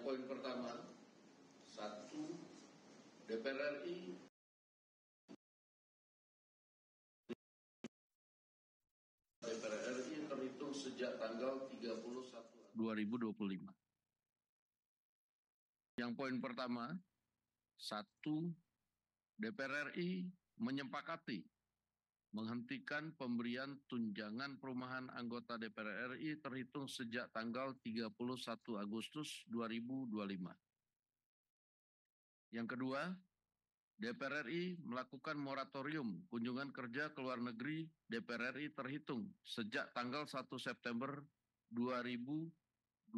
Yang poin pertama, 1. DPR RI terhitung sejak tanggal 31 2025. Yang poin pertama, 1. DPR RI menyepakati menghentikan pemberian tunjangan perumahan anggota DPR RI terhitung sejak tanggal 31 Agustus 2025. Yang kedua, DPR RI melakukan moratorium kunjungan kerja ke luar negeri DPR RI terhitung sejak tanggal 1 September 2025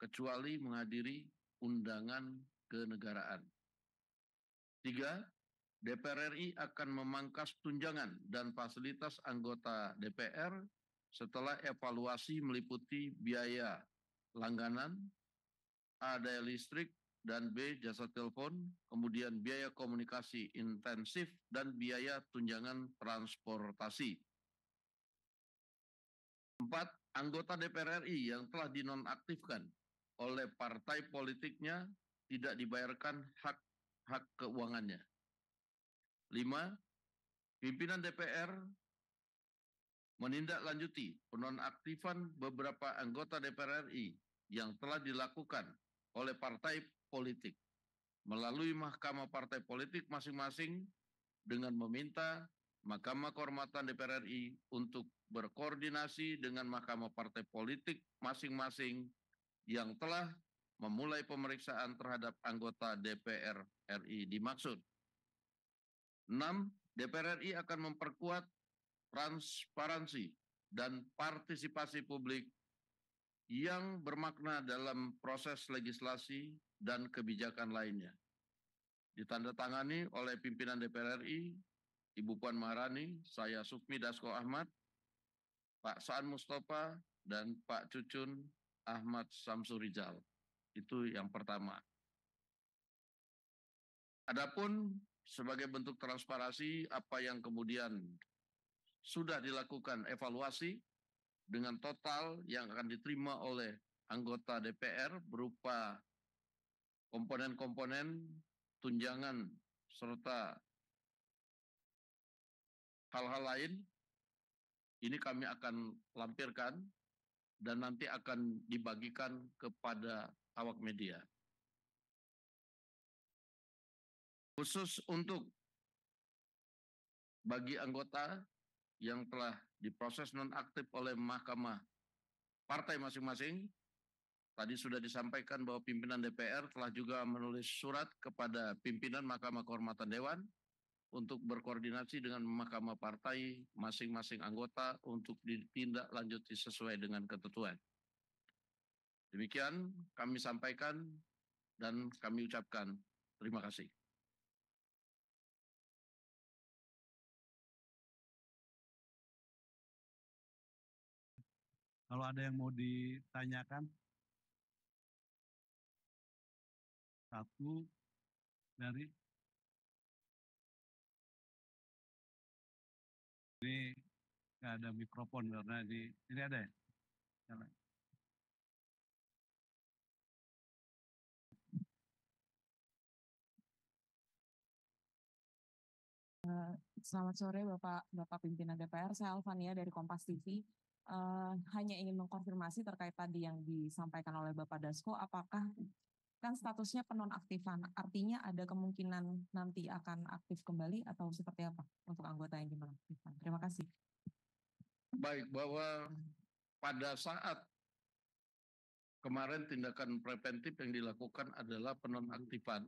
kecuali menghadiri undangan kenegaraan. 3. DPR RI akan memangkas tunjangan dan fasilitas anggota DPR setelah evaluasi meliputi biaya langganan, A. daya listrik, dan B. jasa telepon, kemudian biaya komunikasi intensif, dan biaya tunjangan transportasi. 4. Anggota DPR RI yang telah dinonaktifkan oleh partai politiknya tidak dibayarkan hak keuangannya. 5. Pimpinan DPR menindaklanjuti penonaktifan beberapa anggota DPR RI yang telah dilakukan oleh partai politik melalui Mahkamah Partai Politik masing-masing dengan meminta Mahkamah Kehormatan DPR RI untuk berkoordinasi dengan Mahkamah Partai Politik masing-masing yang telah memulai pemeriksaan terhadap anggota DPR RI dimaksud. 6. DPR RI akan memperkuat transparansi dan partisipasi publik yang bermakna dalam proses legislasi dan kebijakan lainnya. Ditandatangani oleh pimpinan DPR RI, Ibu Puan Maharani, saya Sukmi Dasko Ahmad, Pak Saan Mustafa, dan Pak Cucun Ahmad Samsurijal. Itu yang pertama. Adapun sebagai bentuk transparansi apa yang kemudian sudah dilakukan evaluasi dengan total yang akan diterima oleh anggota DPR berupa komponen-komponen tunjangan serta hal-hal lain, ini kami akan lampirkan dan nanti akan dibagikan kepada awak media. Khusus untuk bagi anggota yang telah diproses nonaktif oleh Mahkamah Partai masing-masing, tadi sudah disampaikan bahwa pimpinan DPR telah juga menulis surat kepada pimpinan Mahkamah Kehormatan Dewan untuk berkoordinasi dengan Mahkamah Partai masing-masing anggota untuk ditindaklanjuti sesuai dengan ketentuan. Demikian kami sampaikan dan kami ucapkan terima kasih. Kalau ada yang mau ditanyakan, satu dari ini nggak ada mikrofon karena di ini ada ya. Selamat sore Bapak Pimpinan DPR, saya Alvania dari Kompas TV. Hanya ingin mengkonfirmasi terkait tadi yang disampaikan oleh Bapak Dasko, apakah kan statusnya penonaktifan, artinya ada kemungkinan nanti akan aktif kembali atau seperti apa untuk anggota yang dinonaktifkan? Terima kasih. Baik, bahwa pada saat kemarin tindakan preventif yang dilakukan adalah penonaktifan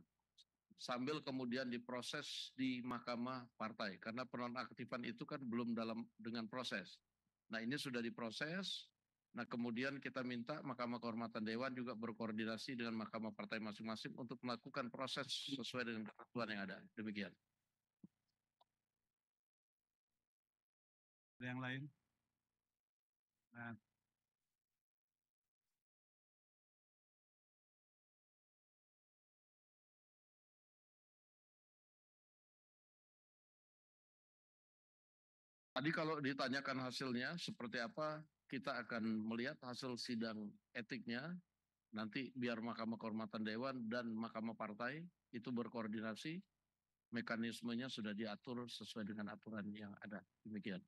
sambil kemudian diproses di Mahkamah Partai karena penonaktifan itu kan belum dengan proses. Nah, ini sudah diproses. Nah, kemudian kita minta Mahkamah Kehormatan Dewan juga berkoordinasi dengan Mahkamah Partai masing-masing untuk melakukan proses sesuai dengan ketentuan yang ada. Demikian. Ada yang lain? Nah, tadi kalau ditanyakan hasilnya seperti apa, kita akan melihat hasil sidang etiknya Nanti biar Mahkamah Kehormatan Dewan dan Mahkamah Partai itu berkoordinasi, mekanismenya sudah diatur sesuai dengan aturan yang ada. Demikian.